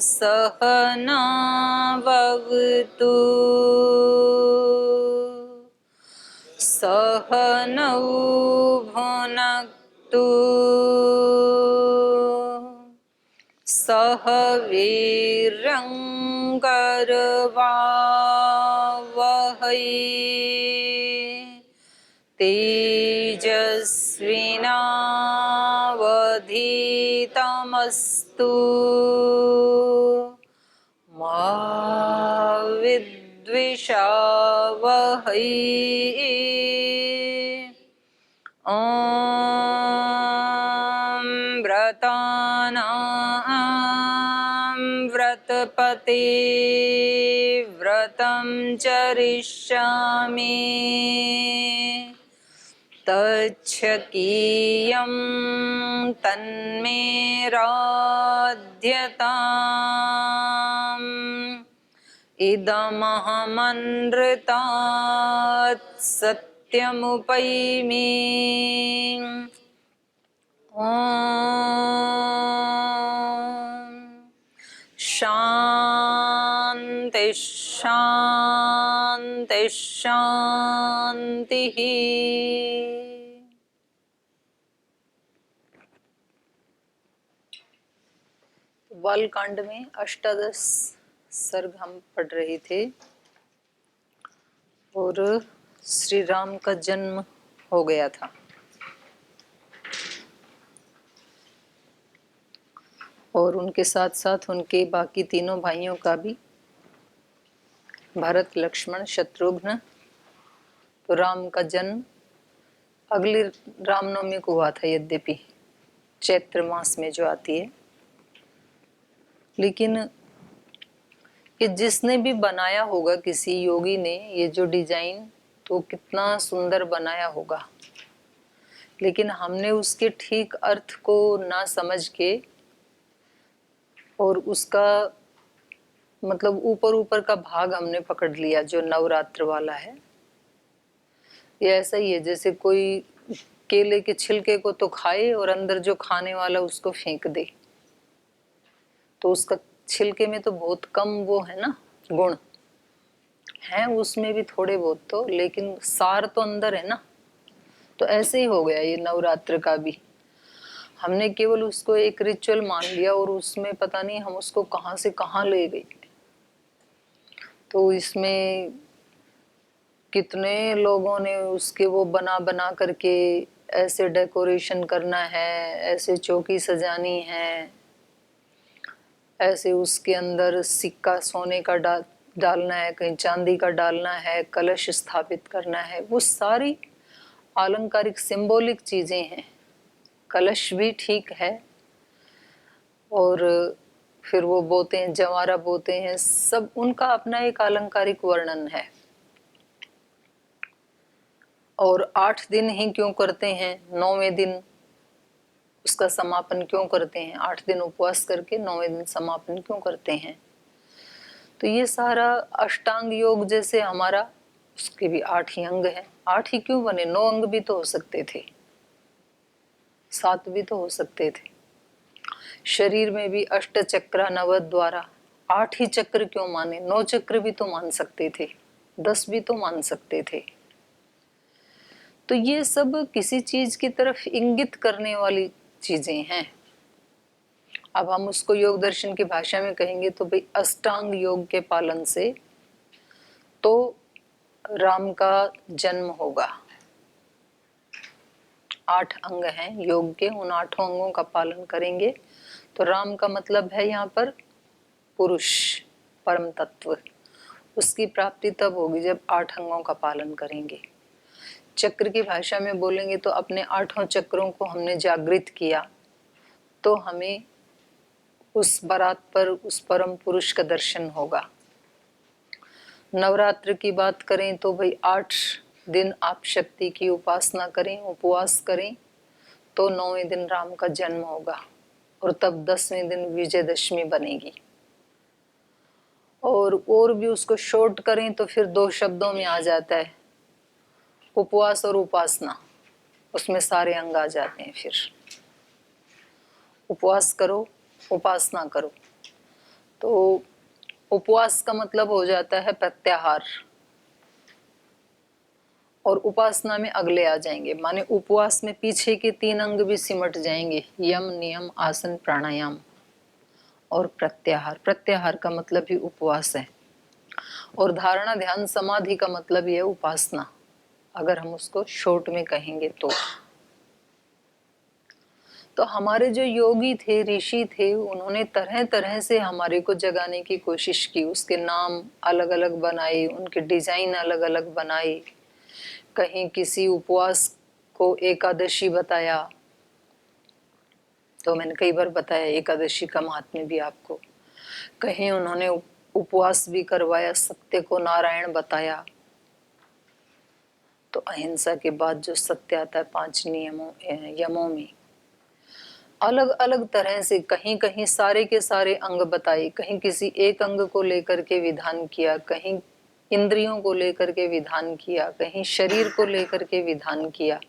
सहना भवतु सहनौ भुनक्तु सह वीर्यं करवावहै तेजस्विनावधीतमस्तु मा विद्विषावहै। ॐ व्रतानां व्रतपते व्रतं चरिष्यामि तच्छकीयं तन्मे राध्यताम् इदमहमनृतात् सत्यमुपैमि। ॐ शान्ति शान्ति शान्तिः। बालकांड में अष्टादश सर्ग हम पढ़ रहे थे और श्री राम का जन्म हो गया था और उनके साथ साथ उनके बाकी तीनों भाइयों का भी, भरत लक्ष्मण शत्रुघ्न। तो राम का जन्म अगली रामनवमी को हुआ था, यद्यपि चैत्र मास में जो आती है। लेकिन कि जिसने भी बनाया होगा, किसी योगी ने ये जो डिजाइन, तो कितना सुंदर बनाया होगा, लेकिन हमने उसके ठीक अर्थ को ना समझ के और उसका मतलब ऊपर ऊपर का भाग हमने पकड़ लिया जो नवरात्र वाला है। ये ऐसा ही है जैसे कोई केले के छिलके को तो खाए और अंदर जो खाने वाला उसको फेंक दे, तो उसका छिलके में तो बहुत कम वो है ना, गुण हैं उसमें भी थोड़े बहुत तो, लेकिन सार तो अंदर है ना। तो ऐसे ही हो गया ये नवरात्र का भी। हमने केवल उसको एक रिचुअल मान लिया और उसमें पता नहीं हम उसको कहाँ से कहाँ ले गए। तो इसमें कितने लोगों ने उसके वो बना बना करके ऐसे डेकोरेशन करना है, ऐसे चौकी सजानी है, ऐसे उसके अंदर सिक्का सोने का डालना है, कहीं चांदी का डालना है, कलश स्थापित करना है। वो सारी आलंकारिक सिंबॉलिक चीजें हैं। कलश भी ठीक है और फिर वो बोते हैं, जवारा बोते हैं, सब उनका अपना एक आलंकारिक वर्णन है। और 8 दिन ही क्यों करते हैं, 9वें दिन उसका समापन क्यों करते हैं, 8 दिन उपवास करके 9वें दिन समापन क्यों करते हैं। तो ये सारा अष्टांग योग जैसे हमारा, उसके भी 8 ही अंग हैं। 8 ही क्यों बने, 9 अंग भी तो हो सकते थे, 7 भी तो हो सकते थे। शरीर में भी अष्ट चक्र नव द्वारा, 8 ही चक्र क्यों माने, 9 चक्र भी तो मान सकते थे, 10 भी तो मान सकते थे। तो ये सब किसी चीज की तरफ इंगित करने वाली चीजें हैं। अब हम उसको योग दर्शन की भाषा में कहेंगे तो भाई अष्टांग योग के पालन से तो राम का जन्म होगा। 8 अंग हैं योग के, उन 8 अंगों का पालन करेंगे तो राम का मतलब है यहाँ पर पुरुष, परम तत्व। उसकी प्राप्ति तब होगी जब 8 अंगों का पालन करेंगे। चक्र की भाषा में बोलेंगे तो अपने 8 चक्रों को हमने जागृत किया तो हमें उस बारात पर उस परम पुरुष का दर्शन होगा। नवरात्र की बात करें तो भाई 8 दिन आप शक्ति की उपासना करें, उपवास करें तो 9वें दिन राम का जन्म होगा और तब 10वें दिन विजयदशमी बनेगी। और भी उसको शॉर्ट करें तो फिर 2 शब्दों में आ जाता है, उपवास और उपासना, उसमें सारे अंग आ जाते हैं। फिर उपवास करो, उपासना करो। तो उपवास का मतलब हो जाता है प्रत्याहार, और उपासना में अगले आ जाएंगे। माने उपवास में पीछे के 3 अंग भी सिमट जाएंगे, यम, नियम, आसन, प्राणायाम और प्रत्याहार। प्रत्याहार का मतलब ही उपवास है। और धारणा, ध्यान, समाधि का मतलब ये उपासना, अगर हम उसको शॉर्ट में कहेंगे तो हमारे जो योगी थे, ऋषि थे, उन्होंने तरह तरह से हमारे को जगाने की कोशिश की। उसके नाम अलग अलग बनाए, उनके डिजाइन अलग अलग बनाए। कहीं किसी उपवास को एकादशी बताया, तो मैंने कई बार बताया एकादशी का महात्म्य भी आपको। कहीं उन्होंने उपवास भी करवाया, सत्य को नारायण बताया। तो अहिंसा के बाद जो सत्य आता है 5 यमों में, अलग अलग तरह से कहीं कहीं सारे के सारे अंग बताए, कहीं किसी एक अंग को लेकर के विधान किया, कहीं इंद्रियों को लेकर के विधान किया, कहीं शरीर को लेकर के विधान किया।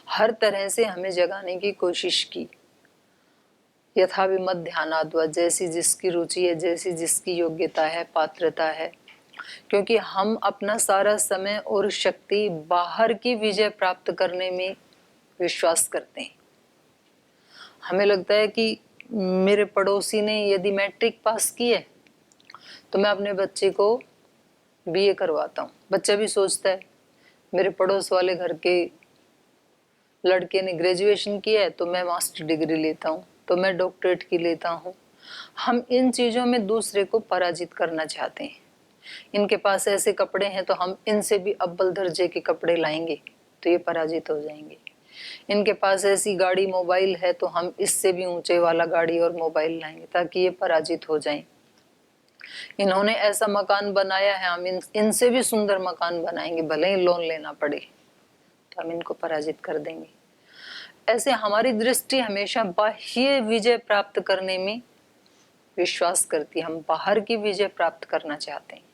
हर तरह से हमें जगाने की कोशिश की। यथाविमत ध्यानाद्वा, जैसी जिसकी रुचि है, जैसी जिसकी योग्यता है, पात्रता है। क्योंकि हम अपना सारा समय और शक्ति बाहर की विजय प्राप्त करने में विश्वास करते हैं। हमें लगता है कि मेरे पड़ोसी ने यदि मैट्रिक पास की है तो मैं अपने बच्चे को बीए करवाता हूँ। बच्चा भी सोचता है मेरे पड़ोस वाले घर के लड़के ने ग्रेजुएशन किया है तो मैं मास्टर डिग्री लेता हूँ, तो मैं डॉक्टरेट की लेता हूँ। हम इन चीज़ों में दूसरे को पराजित करना चाहते हैं। इनके पास ऐसे कपड़े हैं तो हम इनसे भी अव्वल दर्जे के कपड़े लाएंगे तो ये पराजित हो जाएंगे। इनके पास ऐसी गाड़ी मोबाइल है तो हम इससे भी ऊंचे वाला गाड़ी और मोबाइल लाएंगे ताकि ये पराजित हो जाएं। इन्होंने ऐसा मकान बनाया है, हम इनसे भी सुंदर मकान बनाएंगे, भले ही लोन लेना पड़े, तो हम इनको पराजित कर देंगे। ऐसे हमारी दृष्टि हमेशा बाह्य विजय प्राप्त करने में विश्वास करती है। हम बाहर की विजय प्राप्त करना चाहते हैं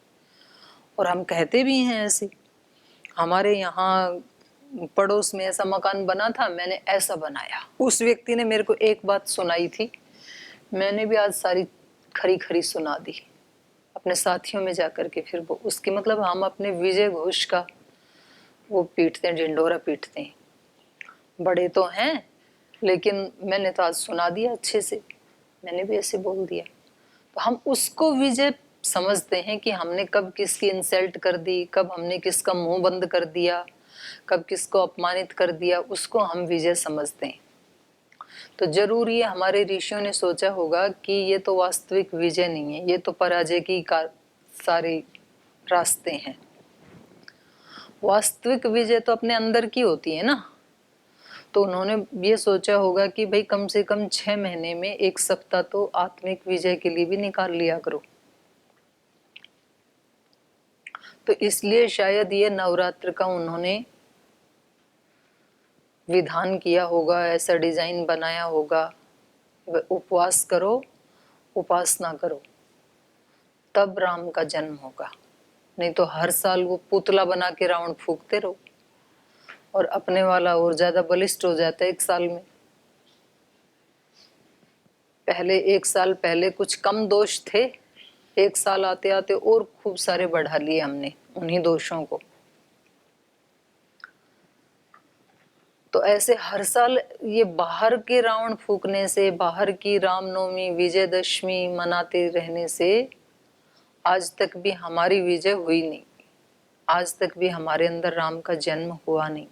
और हम कहते भी हैं ऐसे। हमारे यहाँ पड़ोस में ऐसा मकान बना था, मैंने ऐसा बनाया। उस व्यक्ति ने मेरे को एक बात सुनाई थी, मैंने भी आज सारी खरी खरी सुना दी अपने साथियों में जाकर के। फिर वो उसकी मतलब हम अपने विजय घोष का वो पीटते हैं, ढिंढोरा पीटते हैं। बड़े तो हैं लेकिन मैंने तो आज सुना दिया अच्छे से, मैंने भी ऐसे बोल दिया। तो हम उसको विजय समझते हैं कि हमने कब किसकी इंसल्ट कर दी, कब हमने किसका मुंह बंद कर दिया, कब किसको अपमानित कर दिया, उसको हम विजय समझते हैं। तो जरूर ये हमारे ऋषियों ने सोचा होगा कि ये तो वास्तविक विजय नहीं है, ये तो पराजय की सारे रास्ते हैं। वास्तविक विजय तो अपने अंदर की होती है ना। तो उन्होंने ये सोचा होगा कि भाई कम से कम 6 महीने में 1 सप्ताह तो आत्मिक विजय के लिए भी निकाल लिया करो। तो इसलिए शायद ये नवरात्र का उन्होंने विधान किया होगा, ऐसा डिजाइन बनाया होगा। उपवास करो, उपासना करो, तब राम का जन्म होगा। नहीं तो हर साल वो पुतला बना के रावण फूकते रहो और अपने वाला और ज्यादा बलिष्ठ हो जाता है 1 साल में। पहले 1 साल पहले कुछ कम दोष थे, 1 साल आते आते और खूब सारे बढ़ा लिए हमने उन्हीं दोषों को। तो ऐसे हर साल ये बाहर के रावण फूकने से, बाहर की रामनवमी, विजयदशमी मनाते रहने से आज तक भी हमारी विजय हुई नहीं, आज तक भी हमारे अंदर राम का जन्म हुआ नहीं।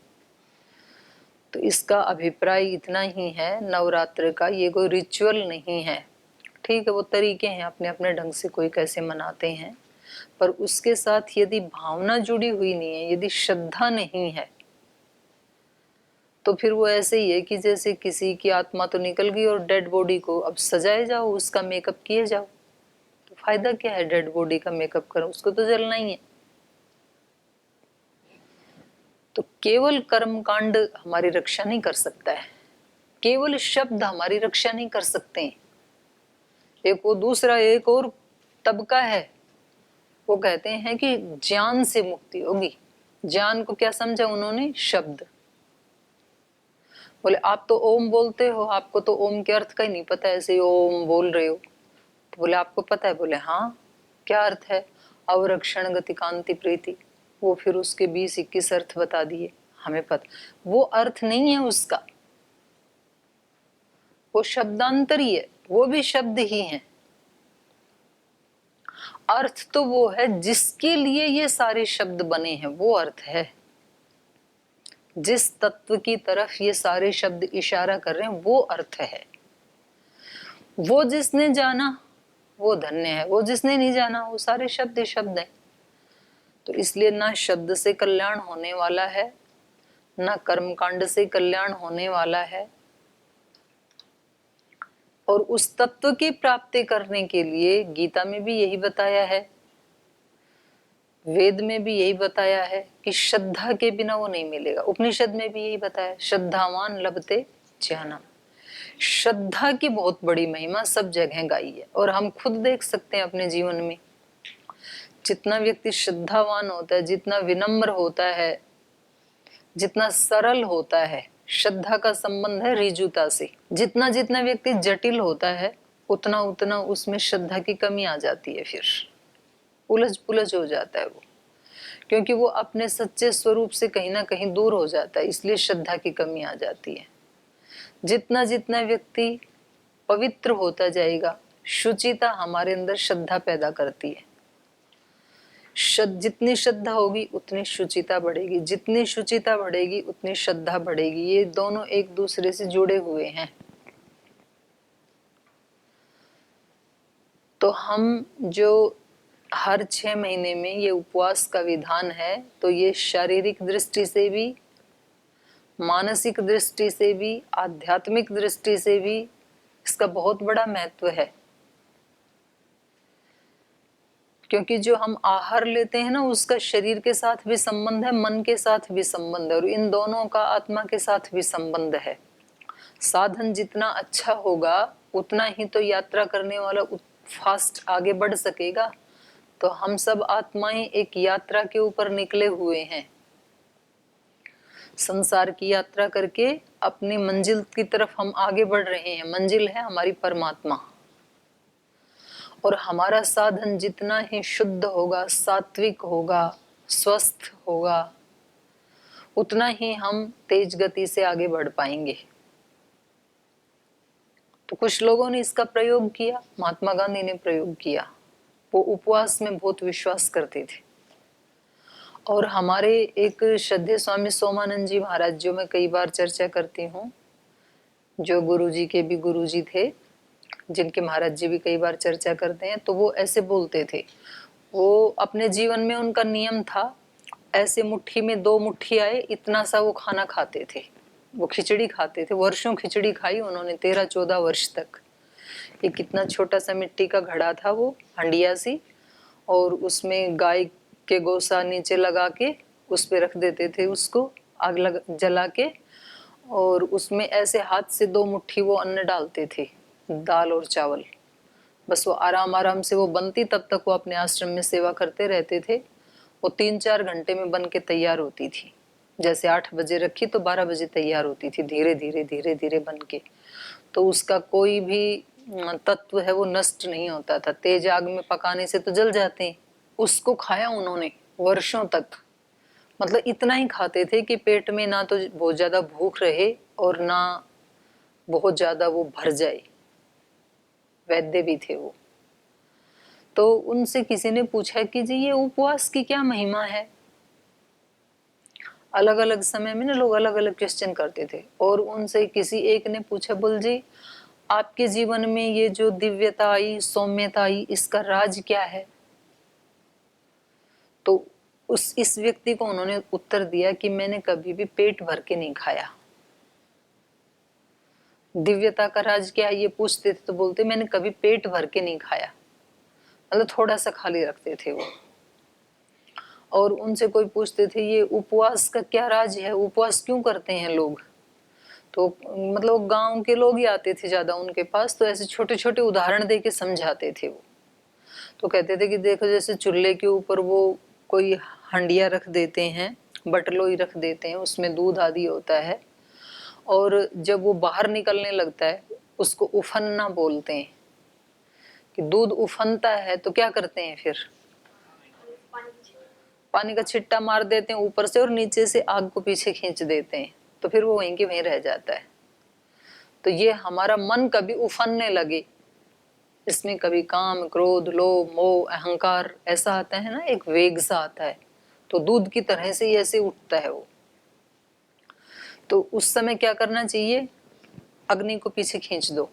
तो इसका अभिप्राय इतना ही है नवरात्र का, ये कोई रिचुअल नहीं है। ठीक है, वो तरीके हैं अपने अपने ढंग से कोई कैसे मनाते हैं, पर उसके साथ यदि भावना जुड़ी हुई नहीं है, यदि श्रद्धा नहीं है, तो फिर वो ऐसे ही है कि जैसे किसी की आत्मा तो निकल गई और डेड बॉडी को अब सजाए जाओ, उसका मेकअप किए जाओ। तो फायदा क्या है डेड बॉडी का मेकअप करो, उसको तो जलना ही है। तो केवल कर्मकांड हमारी रक्षा नहीं कर सकता है, केवल शब्द हमारी रक्षा नहीं कर सकते हैं। एक वो दूसरा एक और तबका है, वो कहते हैं कि ज्ञान से मुक्ति होगी। ज्ञान को क्या समझा उन्होंने? शब्द। बोले आप तो ओम बोलते हो, आपको तो ओम के अर्थ का ही नहीं पता, ऐसे ही ओम बोल रहे हो। तो बोले आपको पता है? बोले हाँ। क्या अर्थ है? अवरक्षण गति कांति प्रीति। वो फिर उसके 20-21 अर्थ बता दिए, हमें पता। वो अर्थ नहीं है उसका, वो शब्दांतरी है, वो भी शब्द ही है। अर्थ तो वो है जिसके लिए ये सारे शब्द बने हैं, वो अर्थ है। जिस तत्व की तरफ ये सारे शब्द इशारा कर रहे हैं वो अर्थ है। वो जिसने जाना वो धन्य है, वो जिसने नहीं जाना वो सारे शब्द ही शब्द है। तो इसलिए ना शब्द से कल्याण होने वाला है, ना कर्मकांड से कल्याण होने वाला है। और उस तत्व की प्राप्ति करने के लिए गीता में भी यही बताया है, वेद में भी यही बताया है कि श्रद्धा के बिना वो नहीं मिलेगा। उपनिषद में भी यही बताया, श्रद्धावान लभते ज्ञानम। श्रद्धा की बहुत बड़ी महिमा सब जगह गाई है, और हम खुद देख सकते हैं अपने जीवन में। जितना व्यक्ति श्रद्धावान होता है, जितना विनम्र होता है, जितना सरल होता है, श्रद्धा का संबंध है ऋजुता से। जितना जितना व्यक्ति जटिल होता है उतना उतना उसमें श्रद्धा की कमी आ जाती है, फिर उलझ पुलझ हो जाता है वो, क्योंकि वो अपने सच्चे स्वरूप से कहीं ना कहीं दूर हो जाता है, इसलिए श्रद्धा की कमी आ जाती है। जितना जितना व्यक्ति पवित्र होता जाएगा, शुचिता हमारे अंदर श्रद्धा पैदा करती है। जितनी श्रद्धा होगी उतनी शुचिता बढ़ेगी, जितनी शुचिता बढ़ेगी उतनी श्रद्धा बढ़ेगी। ये दोनों एक दूसरे से जुड़े हुए हैं। तो हम जो हर 6 महीने में ये उपवास का विधान है, तो ये शारीरिक दृष्टि से भी, मानसिक दृष्टि से भी, आध्यात्मिक दृष्टि से भी इसका बहुत बड़ा महत्व है। क्योंकि जो हम आहार लेते हैं ना, उसका शरीर के साथ भी संबंध है, मन के साथ भी संबंध है, और इन दोनों का आत्मा के साथ भी संबंध है। साधन जितना अच्छा होगा उतना ही तो यात्रा करने वाला फास्ट आगे बढ़ सकेगा। तो हम सब आत्माएं एक यात्रा के ऊपर निकले हुए हैं, संसार की यात्रा करके अपनी मंजिल की तरफ हम आगे बढ़ रहे हैं। मंजिल है हमारी परमात्मा। और हमारा साधन जितना ही शुद्ध होगा, सात्विक होगा, स्वस्थ होगा, उतना ही हम तेज गति से आगे बढ़ पाएंगे। तो कुछ लोगों ने इसका प्रयोग किया, महात्मा गांधी ने प्रयोग किया। वो उपवास में बहुत विश्वास करते थे। और हमारे एक श्रद्धेय स्वामी सोमानंद जी महाराज, जो मैं कई बार चर्चा करती हूँ, जो गुरुजी के भी गुरुजी थे, जिनके महाराज जी भी कई बार चर्चा करते हैं, तो वो ऐसे बोलते थे। वो अपने जीवन में उनका नियम था, ऐसे मुट्ठी में 2 मुट्ठी आए इतना सा वो खाना खाते थे। वो खिचड़ी खाते थे, वर्षों खिचड़ी खाई उन्होंने, 13-14 वर्ष तक। एक कितना छोटा सा मिट्टी का घड़ा था, वो हंडिया सी, और उसमें गाय के गोसा नीचे लगा के उस पे रख देते थे, उसको आग जला के, और उसमें ऐसे हाथ से 2 मुट्ठी वो अन्न डालते थे, दाल और चावल। बस वो आराम आराम से वो बनती, तब तक वो अपने आश्रम में सेवा करते रहते थे। वो 3-4 घंटे में बन के तैयार होती थी। जैसे 8 बजे रखी तो 12 बजे तैयार होती थी, धीरे धीरे धीरे धीरे बन के। तो उसका कोई भी तत्व है वो नष्ट नहीं होता था। तेज आग में पकाने से तो जल जाते हैं। उसको खाया उन्होंने वर्षों तक। मतलब इतना ही खाते थे कि पेट में ना तो बहुत ज्यादा भूख रहे और ना बहुत ज्यादा वो भर जाए। वैद्य भी थे वो। तो उनसे किसी ने पूछा कि जी ये उपवास की क्या महिमा है। अलग अलग समय में ना लोग अलग अलग क्वेश्चन करते थे, और उनसे किसी एक ने पूछा, बोल जी आपके जीवन में ये जो दिव्यता आई, सौम्यता आई, इसका राज क्या है। तो इस व्यक्ति को उन्होंने उत्तर दिया कि मैंने कभी भी पेट भर के नहीं खाया। दिव्यता का राज क्या है ये पूछते थे तो बोलते मैंने कभी पेट भर के नहीं खाया, मतलब थोड़ा सा खाली रखते थे वो। और उनसे कोई पूछते थे ये उपवास का क्या राज है, उपवास क्यों करते हैं लोग, तो मतलब गांव के लोग ही आते थे ज्यादा उनके पास, तो ऐसे छोटे छोटे उदाहरण दे के समझाते थे वो। तो कहते थे कि देखो जैसे चूल्हे के ऊपर वो कोई हंडिया रख देते हैं बटलोई रख देते हैं, उसमें दूध आदि होता है, और जब वो बाहर निकलने लगता है उसको उफनना बोलते हैं। कि दूध उफनता है तो क्या करते हैं फिर? पानी का छिट्टा मार देते हैं ऊपर से और नीचे से आग को पीछे खींच देते हैं, तो फिर वो वहीं के वहीं रह जाता है। तो ये हमारा मन कभी उफनने लगे, इसमें कभी काम, क्रोध, लोभ, मोह, अहंकार ऐसा आता है ना, एक वेग सा आता है, तो दूध की तरह से ही ऐसे उठता है वो। तो उस समय क्या करना चाहिए? अग्नि को पीछे खींच दो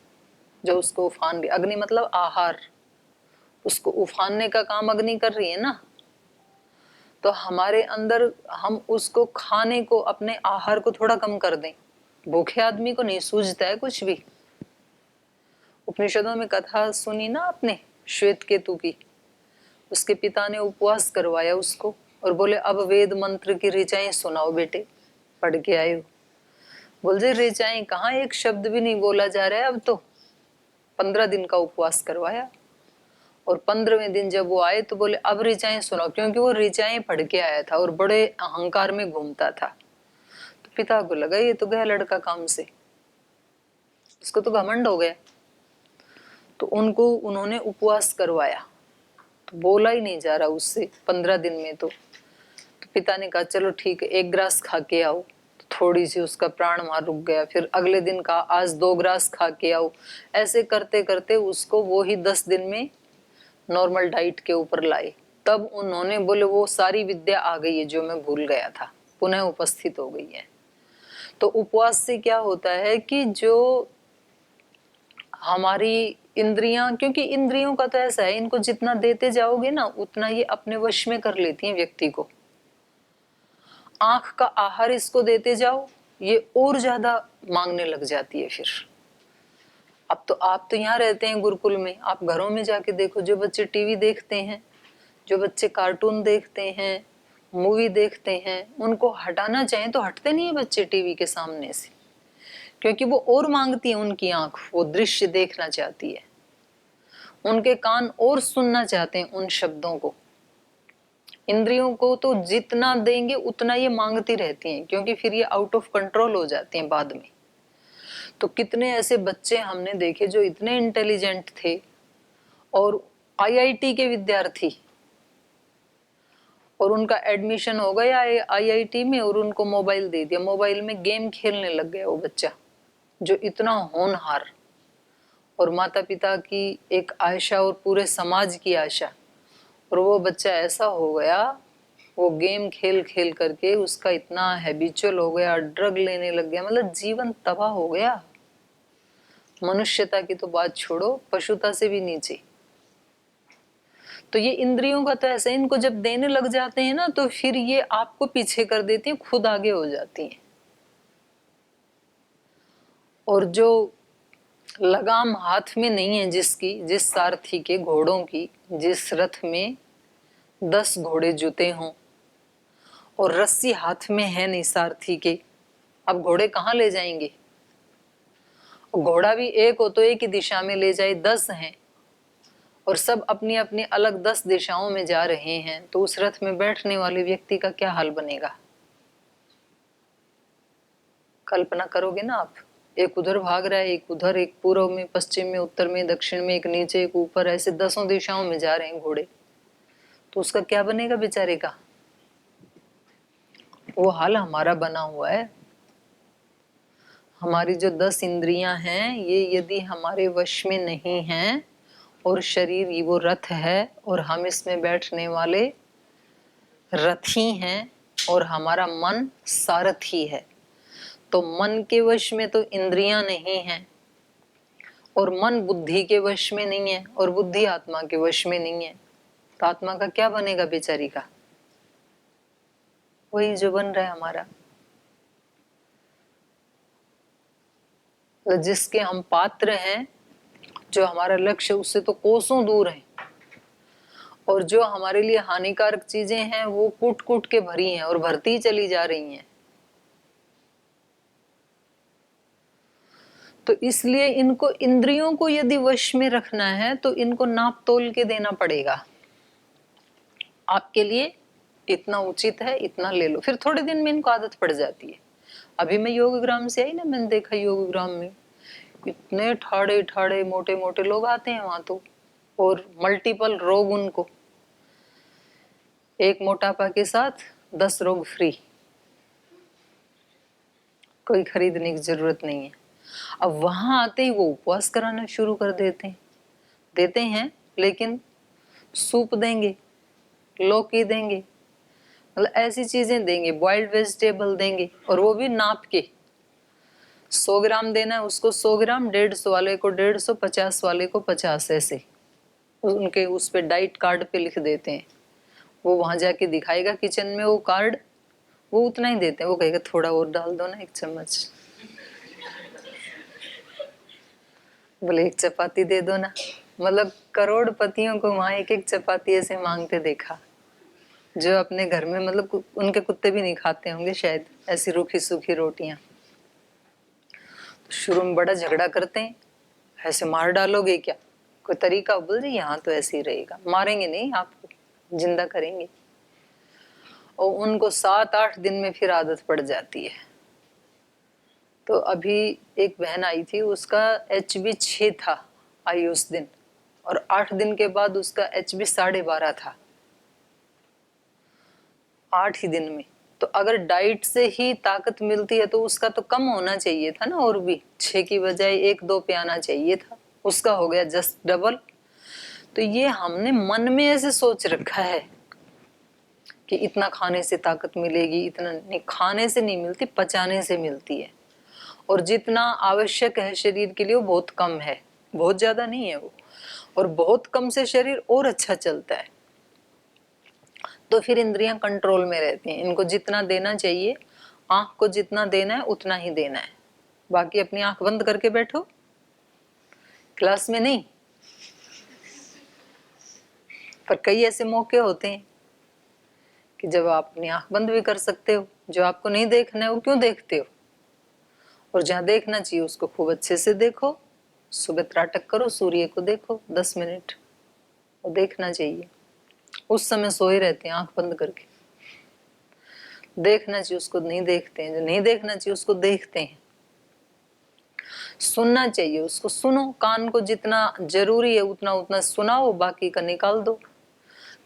जो उसको उफान रही। अग्नि मतलब आहार, उसको उफानने का काम अग्नि कर रही है ना। तो हमारे अंदर हम उसको खाने को, अपने आहार को थोड़ा कम कर दें। भूखे आदमी को नहीं सूझता है कुछ भी। उपनिषदों में कथा सुनी ना आपने श्वेत केतु की, उसके पिता ने उपवास करवाया उसको और बोले अब वेद मंत्र की ऋचाएं सुनाओ बेटे, पढ़ के आए हो। बोल जे ऋचाएं कहाँ, एक शब्द भी नहीं बोला जा रहा है अब तो। 15 दिन का उपवास करवाया और 15वें दिन जब वो आए तो बोले अब ऋचाएं सुनाओ, क्योंकि वो ऋचाएं पढ़ के आया था और बड़े अहंकार में घूमता था। तो पिता को लगा ये तो गया लड़का काम से, इसको तो घमंड हो गया। तो उनको उन्होंने उपवास करवाया, तो बोला ही नहीं जा रहा उससे 15 दिन में। तो पिता ने कहा चलो ठीक है, 1 ग्रास खा के आओ। तो थोड़ी सी उसका प्राण वहां रुक गया। फिर अगले दिन कहा आज 2 ग्रास खा के आओ। ऐसे करते करते उसको वो ही 10 दिन में नॉर्मल डाइट के ऊपर लाए। तब उन्होंने बोले वो सारी विद्या आ गई है जो मैं भूल गया था, पुनः उपस्थित हो गई है। तो उपवास से क्या होता है कि जो हमारी इंद्रियां, क्योंकि इंद्रियों का तो ऐसा है, इनको जितना देते जाओगे ना उतना ये अपने वश में कर लेती हैं व्यक्ति को। आंख का आहार इसको देते जाओ, ये और ज्यादा मांगने लग जाती है फिर। अब तो आप तो यहाँ रहते हैं गुरुकुल में, आप घरों में जाके देखो, जो बच्चे टीवी देखते हैं, जो बच्चे कार्टून देखते हैं, मूवी देखते हैं, उनको हटाना चाहें तो हटते नहीं है बच्चे टीवी के सामने से, क्योंकि वो और मांगती है उनकी आंख, वो दृश्य देखना चाहती है, उनके कान और सुनना चाहते हैं उन शब्दों को। इंद्रियों को तो जितना देंगे उतना ये मांगती रहती हैं, क्योंकि फिर ये आउट ऑफ कंट्रोल हो जाती हैं बाद में। तो कितने ऐसे बच्चे हमने देखे जो इतने इंटेलिजेंट थे और आईआईटी के विद्यार्थी, और उनका एडमिशन हो गया आईआईटी में और उनको मोबाइल दे दिया, मोबाइल में गेम खेलने लग गया वो बच्चा जो इतना होनहार, और माता पिता की एक आशा और पूरे समाज की आशा, और वो बच्चा ऐसा हो गया, वो गेम खेल खेल करके उसका इतना हैबिचुअल हो गया, ड्रग लेने लग गया, मतलब जीवन तबाह हो गया। मनुष्यता की तो बात छोड़ो, पशुता से भी नीचे। तो ये इंद्रियों का तो ऐसा, इनको जब देने लग जाते हैं ना तो फिर ये आपको पीछे कर देती हैं, खुद आगे हो जाती हैं। और जो लगाम हाथ में नहीं है जिसकी, जिस सारथी के, घोड़ों की, जिस रथ में 10 घोड़े जुते हों और रस्सी हाथ में है नहीं सारथी के, अब घोड़े कहाँ ले जाएंगे? घोड़ा भी एक हो तो एक ही दिशा में ले जाए, 10 हैं और सब अपनी अपनी अलग 10 दिशाओं में जा रहे हैं, तो उस रथ में बैठने वाले व्यक्ति का क्या हाल बनेगा? कल्पना करोगे ना आप, एक उधर भाग रहा है, एक उधर, एक पूर्व में, पश्चिम में, उत्तर में, दक्षिण में, एक नीचे, एक ऊपर, ऐसे 10 दिशाओं में जा रहे हैं घोड़े, तो उसका क्या बनेगा बेचारे का? वो हाल हमारा बना हुआ है। हमारी जो 10 इंद्रियां हैं ये यदि हमारे वश में नहीं हैं, और शरीर ये वो रथ है और हम इसमें बैठने वाले रथी हैं, और हमारा मन सारथी है, तो मन के वश में तो इंद्रियां नहीं हैं, और मन बुद्धि के वश में नहीं है, और बुद्धि आत्मा के वश में नहीं है, तो आत्मा का क्या बनेगा बेचारी का? वही जो बन रहा है हमारा, तो जिसके हम पात्र हैं, जो हमारा लक्ष्य उससे तो कोसों दूर है, और जो हमारे लिए हानिकारक चीजें हैं वो कूट कूट के भरी हैं और भरती चली जा रही हैं। तो इसलिए इनको, इंद्रियों को यदि वश में रखना है तो इनको नाप तोल के देना पड़ेगा। आपके लिए इतना उचित है, इतना ले लो। फिर थोड़े दिन में इनको आदत पड़ जाती है। अभी मैं योगग्राम से आई ना, मैंने देखा योगग्राम में इतने ठाड़े ठाड़े मोटे मोटे लोग आते हैं वहां तो, और मल्टीपल रोग उनको, एक मोटापा के साथ 10 रोग फ्री, कोई खरीदने की जरूरत नहीं है। अब वहां आते ही वो उपवास कराना शुरू कर देते हैं, लेकिन सूप देंगे, लौकी देंगे, मतलब ऐसी चीजें देंगे, बॉइल्ड वेजिटेबल देंगे, और वो भी नाप के। 100 ग्राम देना है उसको 100 ग्राम, 150 वाले को 150, 50 वाले को 50, ऐसे उनके उस पे डाइट कार्ड पे लिख देते हैं। वो वहां जाके दिखाएगा किचन में वो कार्ड, वो उतना ही देते हैं। वो कहेगा थोड़ा और डाल दो ना, 1 चम्मच, बोले 1 चपाती दे दो ना। मतलब करोड़पतियों को वहां 1-1 चपाती ऐसे मांगते देखा, जो अपने घर में मतलब उनके कुत्ते भी नहीं खाते होंगे शायद ऐसी रूखी सूखी रोटियां। तो शुरू में बड़ा झगड़ा करते हैं, ऐसे मार डालोगे क्या, कोई तरीका बोल जी, यहाँ तो ऐसे ही रहेगा। मारेंगे नहीं, आपको जिंदा करेंगे। और उनको 7-8 दिन में फिर आदत पड़ जाती है। तो अभी एक बहन आई थी, उसका HB 6 था आई उस दिन, और 8 दिन के बाद उसका HB 12.5 था, 8 ही दिन में। तो अगर डाइट से ही ताकत मिलती है तो उसका तो कम होना चाहिए था ना, और भी 6 की बजाय 1-2 पे आना चाहिए था, उसका हो गया जस्ट डबल। तो ये हमने मन में ऐसे सोच रखा है कि इतना खाने से ताकत मिलेगी, इतना नहीं। खाने से नहीं मिलती, पचाने से मिलती है। और जितना आवश्यक है शरीर के लिए वो बहुत कम है, बहुत ज्यादा नहीं है वो, और बहुत कम से शरीर और अच्छा चलता है। तो फिर इंद्रियां कंट्रोल में रहती हैं। इनको जितना देना चाहिए, आंख को जितना देना है उतना ही देना है, बाकी अपनी आंख बंद करके बैठो, क्लास में नहीं। पर कई ऐसे मौके होते हैं कि जब आप अपनी आंख बंद भी कर सकते हो, जो आपको नहीं देखना है वो क्यों देखते हो, और जहां देखना चाहिए उसको खूब अच्छे से देखो। सुबह त्राटक करो, सूर्य को देखो 10 मिनट, वो देखना चाहिए। उस समय सोए रहते हैं आंख बंद करके। देखना चाहिए उसको नहीं देखते हैं, जो नहीं देखना चाहिए उसको देखते हैं। सुनना चाहिए उसको सुनो, कान को जितना जरूरी है उतना उतना सुनाओ, बाकी का निकाल दो।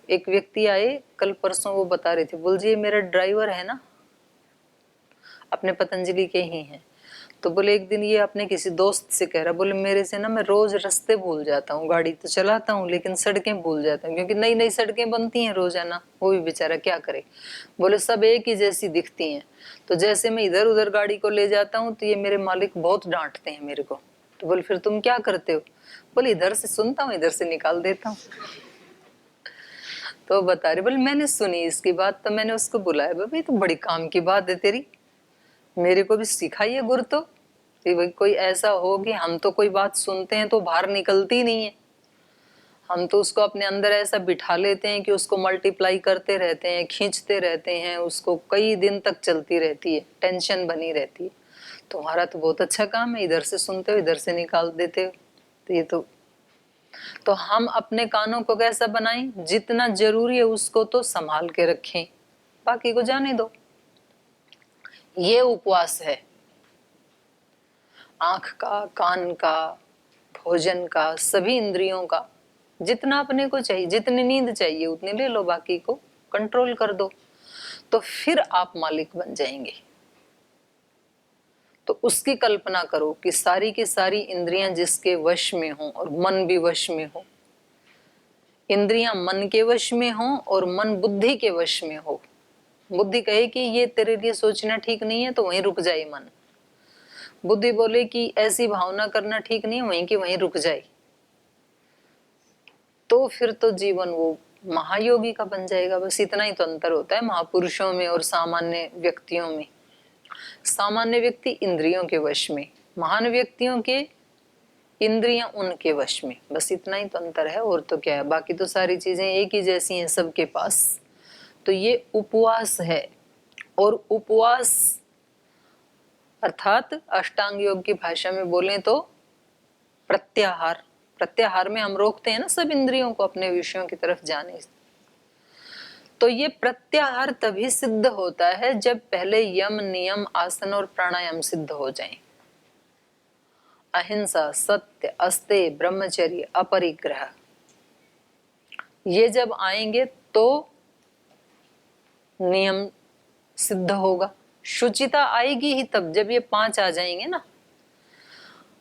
एक व्यक्ति आए कल परसों, वो बता रहे थे, बोल जी मेरा ड्राइवर है ना, अपने पतंजलि के ही हैं। तो बोले एक दिन ये अपने किसी दोस्त से कह रहा, बोले मेरे से ना मैं रोज रास्ते भूल जाता हूँ, गाड़ी तो चलाता हूँ लेकिन सड़कें भूल जाता हूँ, क्योंकि नई नई सड़कें बनती हैं रोजाना, वो भी बेचारा क्या करे। बोले सब एक ही जैसी दिखती हैं, तो जैसे मैं इधर उधर गाड़ी को ले जाता हूँ तो ये मेरे मालिक बहुत डांटते हैं मेरे को। तो बोले फिर तुम क्या करते हो, बोले इधर से सुनता हूँ, इधर से निकाल देता हूँ। तो बता रहे, बोले मैंने सुनी इसकी बात, तो मैंने उसको बुलाया, भाई तो बड़ी काम की बात है तेरी, मेरे को भी सिखाइए गुर। तो भाई कोई ऐसा हो कि हम तो कोई बात सुनते हैं तो बाहर निकलती नहीं है, हम तो उसको अपने अंदर ऐसा बिठा लेते हैं कि उसको मल्टीप्लाई करते रहते हैं, खींचते रहते हैं, उसको कई दिन तक चलती रहती है, टेंशन बनी रहती है। तुम्हारा तो बहुत अच्छा काम है, इधर से सुनते हो इधर से निकाल देते हो। तो ये तो हम अपने कानों को कैसा बनाएं, जितना जरूरी है उसको तो संभाल के रखें, बाकी को जाने दो। ये उपवास है, आंख का, कान का, भोजन का, सभी इंद्रियों का। जितना अपने को चाहिए, जितनी नींद चाहिए उतनी ले लो, बाकी को कंट्रोल कर दो, तो फिर आप मालिक बन जाएंगे। तो उसकी कल्पना करो कि सारी की सारी इंद्रियां जिसके वश में हो और मन भी वश में हो, इंद्रियां मन के वश में हो और मन बुद्धि के वश में हो। बुद्धि कहे कि ये तेरे लिए सोचना ठीक नहीं है तो वहीं रुक जाए मन, बुद्धि बोले कि ऐसी भावना करना ठीक नहीं है, वहीं की वहीं रुक जाए। तो फिर तो जीवन वो महायोगी का बन जाएगा। बस इतना ही तो अंतर होता है महापुरुषों में और सामान्य व्यक्तियों में। सामान्य व्यक्ति इंद्रियों के वश में, महान व्यक्तियों के इंद्रियां उनके वश में, बस इतना ही तो अंतर है, और तो क्या है। बाकी तो सारी चीजें एक ही जैसी हैं सबके पास। तो ये उपवास है, और उपवास अर्थात अष्टांग योग की भाषा में बोलें तो प्रत्याहार। प्रत्याहार में हम रोकते हैं ना सब इंद्रियों को अपने विषयों की तरफ जाने से। तो ये प्रत्याहार तभी सिद्ध होता है जब पहले यम, नियम, आसन और प्राणायाम सिद्ध हो जाएं। अहिंसा, सत्य, अस्तेय, ब्रह्मचर्य, अपरिग्रह, ये जब आएंगे तो नियम सिद्ध होगा। शुचिता आएगी ही तब जब ये 5 आ जाएंगे ना।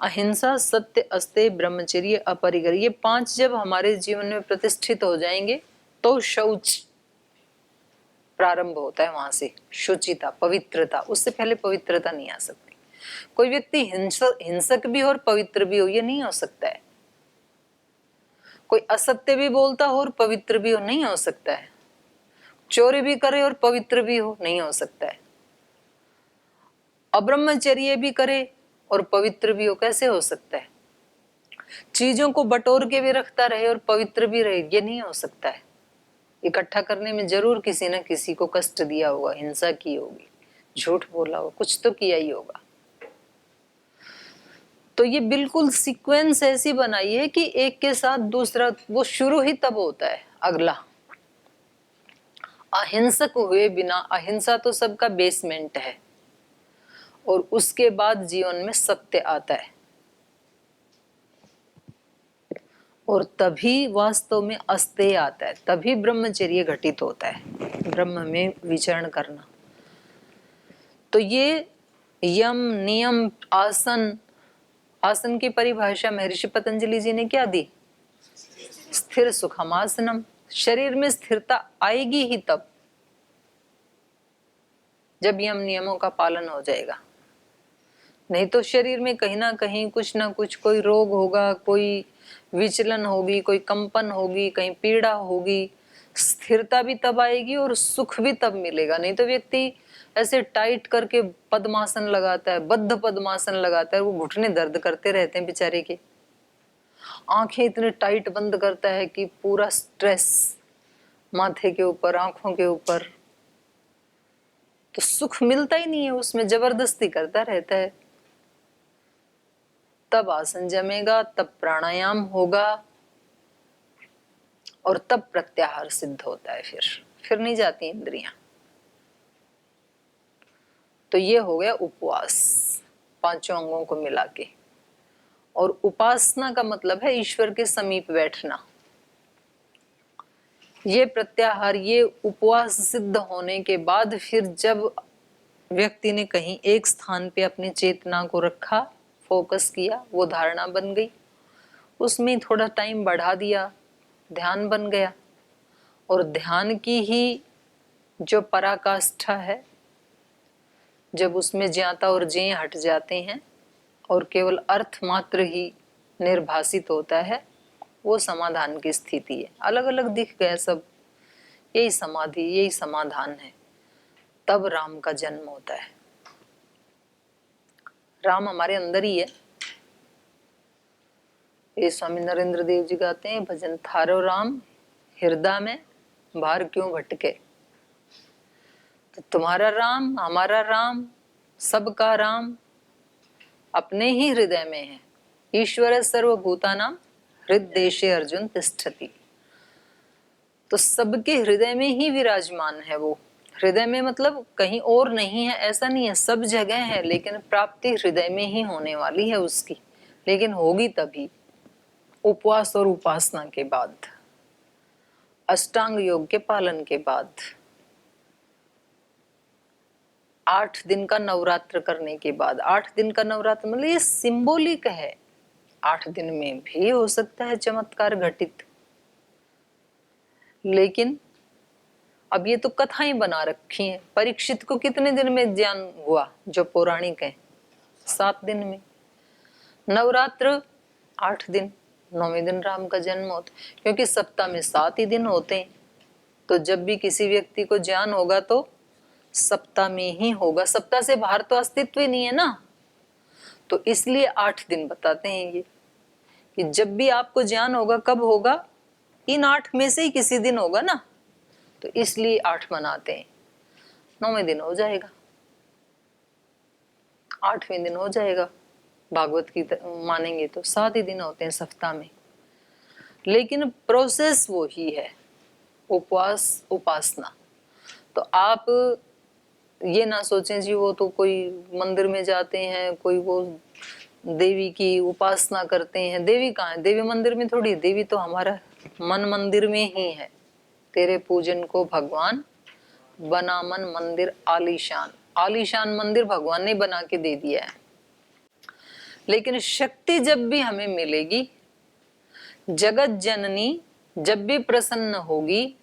अहिंसा, सत्य, अस्तेय, ब्रह्मचर्य, अपरिग्रह, ये 5 जब हमारे जीवन में प्रतिष्ठित हो जाएंगे तो शौच प्रारंभ होता है। वहां से शुचिता, पवित्रता, उससे पहले पवित्रता नहीं आ सकती। कोई व्यक्ति हिंसक भी हो और पवित्र भी हो, ये नहीं हो सकता है। कोई असत्य भी बोलता हो और पवित्र भी हो, नहीं हो सकता है। चोरी भी करे और पवित्र भी हो, नहीं हो सकता है। अब्रह्मचर्य भी करे और पवित्र भी हो, कैसे हो सकता है। चीजों को बटोर के भी रखता रहे और पवित्र भी रहे, ये नहीं हो सकता है। इकट्ठा करने में जरूर किसी न किसी को कष्ट दिया होगा, हिंसा की होगी, झूठ बोला होगा, कुछ तो किया ही होगा। तो ये बिल्कुल सीक्वेंस ऐसी बनाई है कि एक के साथ दूसरा वो शुरू ही तब होता है। अगला अहिंसक हुए बिना, अहिंसा तो सबका बेसमेंट है, और उसके बाद जीवन में सत्य आता है, और तभी वास्तव में अस्तेय आता है, तभी ब्रह्मचर्य घटित होता है, ब्रह्म में विचरण करना। तो ये यम, नियम, आसन, आसन की परिभाषा महर्षि पतंजलि जी ने क्या दी? स्थिर सुखमासनम। शरीर में स्थिरता आएगी ही तब जब यम नियमों का पालन हो जाएगा। नहीं तो शरीर में कहीं ना कहीं कुछ ना कुछ कोई रोग होगा, कोई विचलन होगी, कोई कंपन होगी, कहीं पीड़ा होगी। स्थिरता भी तब आएगी और सुख भी तब मिलेगा। नहीं तो व्यक्ति ऐसे टाइट करके पद्मासन लगाता है, बद्ध पद्मासन लगाता है, वो घुटने दर्द करते रहते हैं बेचारे के। आंखें इतने टाइट बंद करता है कि पूरा स्ट्रेस माथे के ऊपर, आंखों के ऊपर, तो सुख मिलता ही नहीं है उसमें, जबरदस्ती करता रहता है। तब आसन जमेगा, तब प्राणायाम होगा, और तब प्रत्याहार सिद्ध होता है। फिर नहीं जाती इंद्रियां। तो ये हो गया उपवास, 5 अंगों को मिला के। और उपासना का मतलब है ईश्वर के समीप बैठना। ये प्रत्याहार, ये उपवास सिद्ध होने के बाद फिर जब व्यक्ति ने कहीं एक स्थान पे अपनी चेतना को रखा, फोकस किया, वो धारणा बन गई, उसमें थोड़ा टाइम बढ़ा दिया, ध्यान बन गया। और ध्यान की ही जो पराकाष्ठा है, जब उसमें ज्ञाता और ज्ञेय हट जाते हैं और केवल अर्थ मात्र ही निर्भासित होता है, वो समाधान की स्थिति है। अलग अलग दिख गया सब, यही समाधि, यही समाधान है। तब राम का जन्म होता है। राम हमारे अंदर ही है। ये स्वामी नरेंद्र देव जी गाते हैं, भजन थारो राम हृदय में बाहर क्यों भटके। तो तुम्हारा राम, हमारा राम, सबका राम अपने ही हृदय में है। ईश्वर सर्वभूतानां हृदयेशे अर्जुन तिष्ठति। तो सबके हृदय में ही विराजमान है वो। हृदय में मतलब कहीं और नहीं है, ऐसा नहीं है, सब जगह है, लेकिन प्राप्ति हृदय में ही होने वाली है उसकी। लेकिन होगी तभी उपवास और उपासना के बाद, अष्टांग योग के पालन के बाद, 8 दिन का नवरात्र करने के बाद। 8 दिन का नवरात्र मतलब ये सिंबॉलिक है। 8 दिन में भी हो सकता है चमत्कार घटित, लेकिन अब ये तो कथाएं बना रखी हैं। परीक्षित को कितने दिन में ज्ञान हुआ? जो पौराणिक है, 7 दिन में। नवरात्र 8 दिन, 9वें दिन राम का जन्म होता, क्योंकि सप्ताह में 7 ही दिन होते हैं। तो जब भी किसी व्यक्ति को ज्ञान होगा तो सप्ताह में ही होगा, सप्ताह से बाहर तो अस्तित्व ही नहीं है ना। तो इसलिए 8 दिन बताते हैं ये, कि जब भी आपको ज्ञान होगा, कब होगा? इन 8 में से ही किसी दिन होगा ना। तो इसलिए 8 मनाते हैं। 9वें दिन हो जाएगा, 8वें दिन हो जाएगा। भागवत की मानेंगे तो 7 ही दिन होते हैं सप्ताह में, लेकिन प्रोसेस वो ही है। उपवास उपासना। तो आप ये ना सोचें जी वो तो कोई मंदिर में जाते हैं, कोई वो देवी की उपासना करते हैं। देवी कहाँ है? देवी मंदिर में थोड़ी, देवी तो हमारा मन मंदिर में ही है। तेरे पूजन को भगवान बना मन मंदिर आलीशान। आलीशान मंदिर भगवान ने बना के दे दिया है। लेकिन शक्ति जब भी हमें मिलेगी, जगत जननी जब भी प्रसन्न होगी,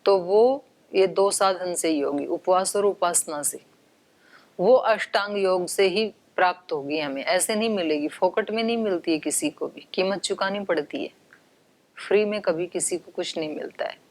तो वो ये दो साधन से ही होगी, उपवास और उपासना से। वो अष्टांग योग से ही प्राप्त होगी हमें, ऐसे नहीं मिलेगी, फोकट में नहीं मिलती है, किसी को भी कीमत चुकानी पड़ती है। फ्री में कभी किसी को कुछ नहीं मिलता है।